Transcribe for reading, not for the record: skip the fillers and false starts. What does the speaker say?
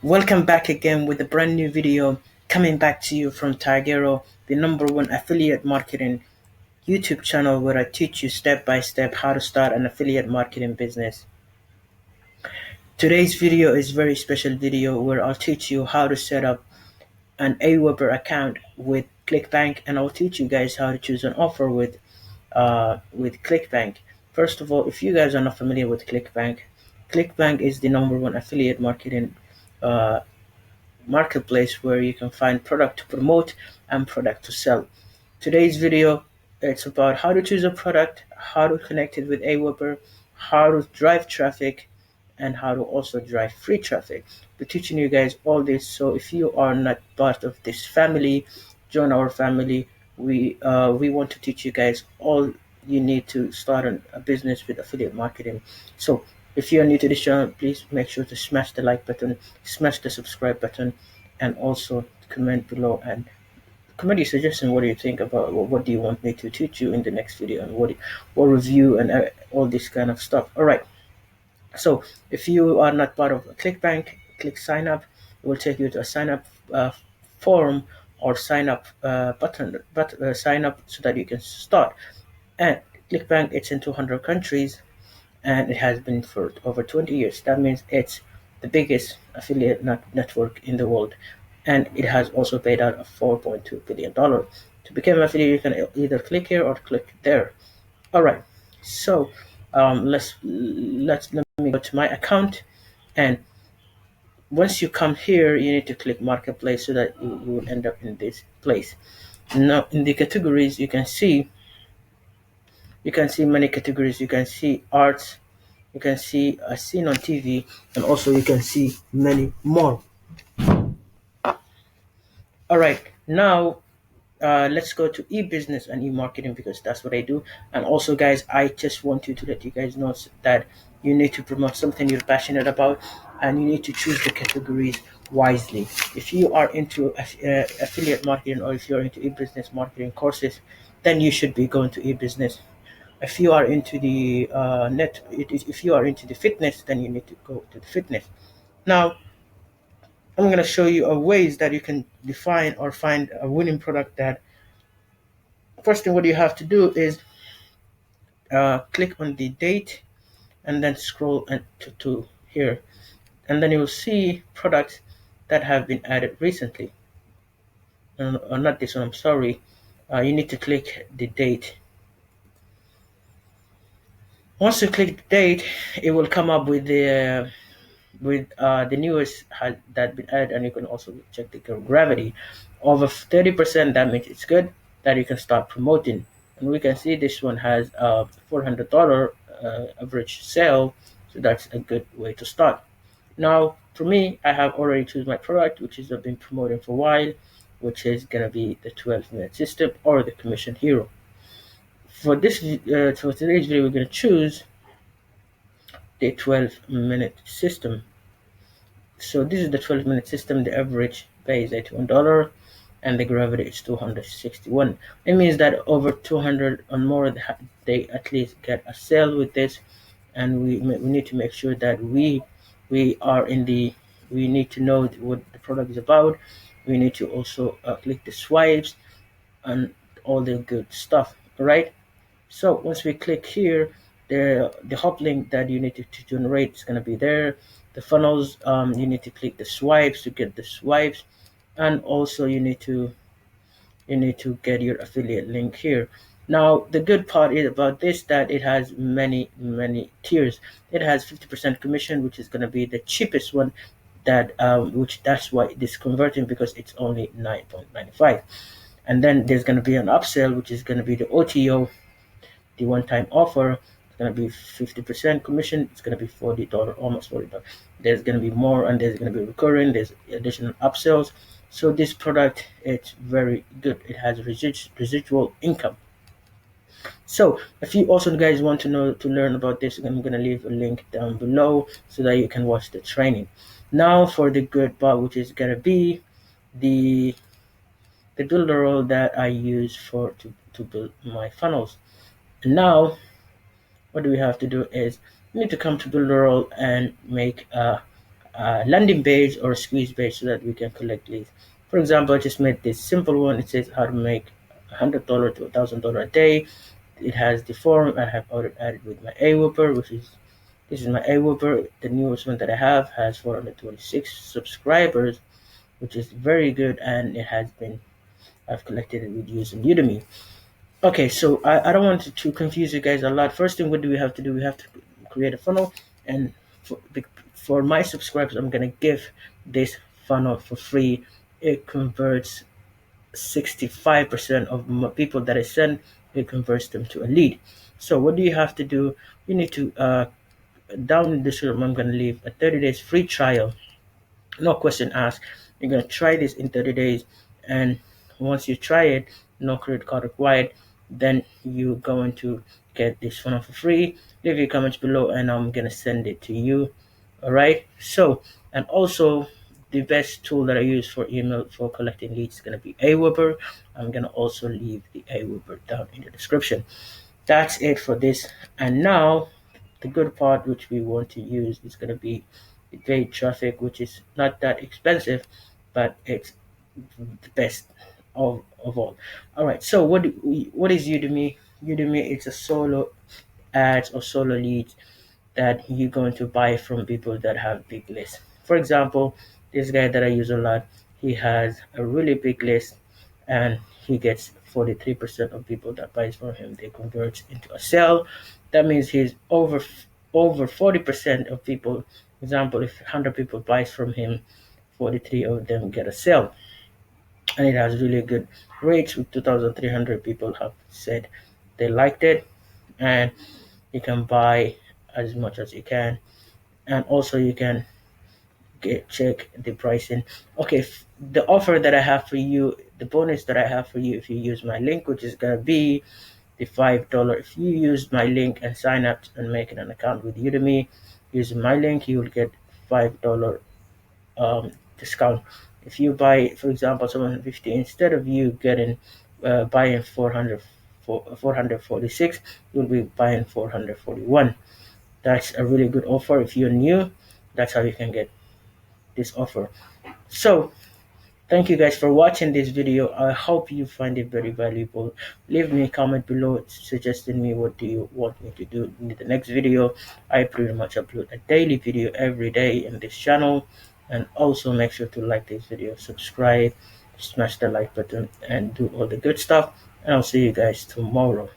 Welcome back again with a brand new video coming back to you from Tageero, the #1 affiliate marketing YouTube channel where I teach you step by step how to start an affiliate marketing business. Today's video is a very special video where I'll teach you how to set up an AWeber account with Clickbank, and I'll teach you guys how to choose an offer with Clickbank. First of all, if you guys are not familiar with Clickbank, Clickbank is the #1 affiliate marketing uh, marketplace where you can find product to promote and product to sell. Today's video, it's about how to choose a product, how to connect it with AWeber, how to drive traffic, and how to also drive free traffic. We're teaching you guys all this, so if you are not part of this family, join our family. We want to teach you guys all you need to start a business with affiliate marketing. So if you are new to this channel, please make sure to smash the like button, smash the subscribe button, and also comment below and comment your suggestion. What do you think about what do you want me to teach you in the next video, and what review and all this kind of stuff. All right. So if you are not part of Clickbank, click sign up. It will take you to a sign up form or sign up button, but sign up so that you can start. And Clickbank, it's in 200 countries, and it has been for over 20 years. That means it's the biggest affiliate network in the world, and it has also paid out a $4.2 billion. To become an affiliate, you can either click here or click there. All right, so let me go to my account, and once you come here, you need to click marketplace so that you will end up in this place. Now, in the categories, you can see many categories. You can see arts, you can see a scene on TV, and also you can see many more. All right, now let's go to e-business and e-marketing because that's what I do. And also, guys, I just want you to let you guys know that you need to promote something you're passionate about, and you need to choose the categories wisely. If you are into affiliate marketing, or if you're into e-business marketing courses, then you should be going to e-business. If you are into the if you are into the fitness, then you need to go to the fitness. Now, I'm going to show you a ways that you can define or find a winning product. That first thing what you have to do is click on the date and then scroll to here, and then you will see products that have been added recently. Or not this one, I'm sorry. You need to click the date. Once you click the date, it will come up with the newest that been added, and you can also check the gravity over 30%. That means it's good that you can start promoting. And we can see this one has a $400 average sale, so that's a good way to start. Now, for me, I have already chosen my product, which is I've been promoting for a while, which is gonna be the 12-minute system or the commission hero. For today's video, we're gonna choose the 12-minute system. So this is the 12-minute system. The average pay is $81 and the gravity is 261. It means that over 200 or more, they at least get a sale with this, and we need to make sure that we need to know what the product is about. We need to also click the swipes and all the good stuff. All right. So once we click here, the hop link that you need to generate is going to be there. The funnels, you need to click the swipes to get the swipes, and also you need to get your affiliate link here. Now the good part is about this that it has many tiers. It has 50% commission, which is going to be the cheapest one. That's why it is converting, because it's only 9.95. And then there's going to be an upsell, which is going to be the OTO, the one-time offer. It's going to be 50% commission. It's going to be $40, almost $40. There's going to be more, and there's going to be recurring. There's additional upsells. So this product, it's very good. It has residual income. So if you also guys want to learn about this, I'm going to leave a link down below so that you can watch the training. Now for the good part, which is going to be the builder role that I use to build my funnels. And now what do we have to do is we need to come to builder role and make landing page or a squeeze page so that we can collect leads. For example, I just made this simple one. It says how to make $100 to $1,000 a day. It has the form. I have already added with my AWhipper, which is this is my AWhipper. The newest one that I have has 426 subscribers, which is very good, and I've collected it with using Udemy. Okay, so I don't want to confuse you guys a lot. First thing, what do we have to do? We have to create a funnel, and for, for my subscribers, I'm gonna give this funnel for free. It converts 65% of people that I send. It converts them to a lead. So what do you have to do? You need to down in the description. I'm gonna leave a 30 days free trial, no question asked. You're gonna try this in 30 days, and once you try it, no credit card required, then you're going to get this funnel for free. Leave your comments below and I'm gonna send it to you. All right, so, and also the best tool that I use for email for collecting leads is gonna be AWhipper. I'm gonna also leave the AWhipper down in the description. That's it for this. And now the good part which we want to use is going to be the paid traffic, which is not that expensive, but it's the best of all right, so what is Udemy? Udemy is a solo ads or solo leads that you're going to buy from people that have big lists. For example, this guy that I use a lot, he has a really big list, and he gets 43% of people that buys from him. They convert into a sale. That means he's over 40% of people. For example, if 100 people buys from him, 43 of them get a sale, and it has really good rates. With 2,300 people have said they liked it, and you can buy as much as you can, and also you can check the pricing. Okay, the offer that I have for you, the bonus that I have for you, if you use my link, which is gonna be the $5. If you use my link and sign up and make an account with Udemy using my link, you will get $5 discount. If you buy, for example, 750, instead of you getting buying 446, you'll be buying 441. That's a really good offer. If you're new, that's how you can get this offer. So thank you guys for watching this video. I hope you find it very valuable. Leave me a comment below suggesting me what do you want me to do in the next video. I pretty much upload a daily video every day in this channel. And also make sure to like this video, subscribe, smash the like button, and do all the good stuff. And I'll see you guys tomorrow.